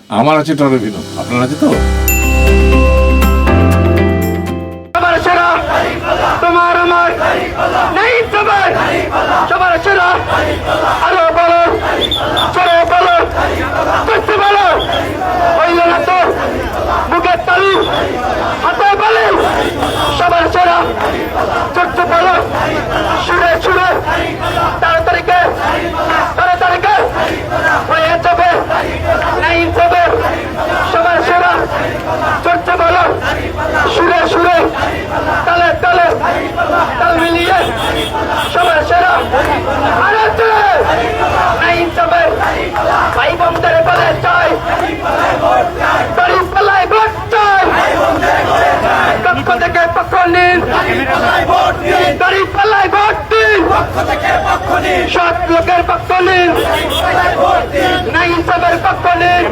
আমার আছে টরবিনো, আপনার আছে তো? সবার সেরা তোমার আমার নেই সবার সবার সেরা আরো বলো চলো বলো করতে বলো হইল না তো বুকের তালি হাতে বলে সবার সেরা চড়তে বলো সুরে সুরে তাড়াতাড়িকে তাড়াতাড়িকে হয়ে যাবে নেই যাবে সবার সেরা চড়তে বলো সুরে সুরে তালে তালে তাল মিলিয়ে সবার সেরা আরে চলে নাই যাবে ভাই বোনদের বলে চাই বাড়ি পালায় ভোট চাই পক্ষ থেকে পক্ষ নিন বাড়ি পালায় ভোট দিন সৎ লোকের পক্ষ নিন নাই যাবের পক্ষ নিন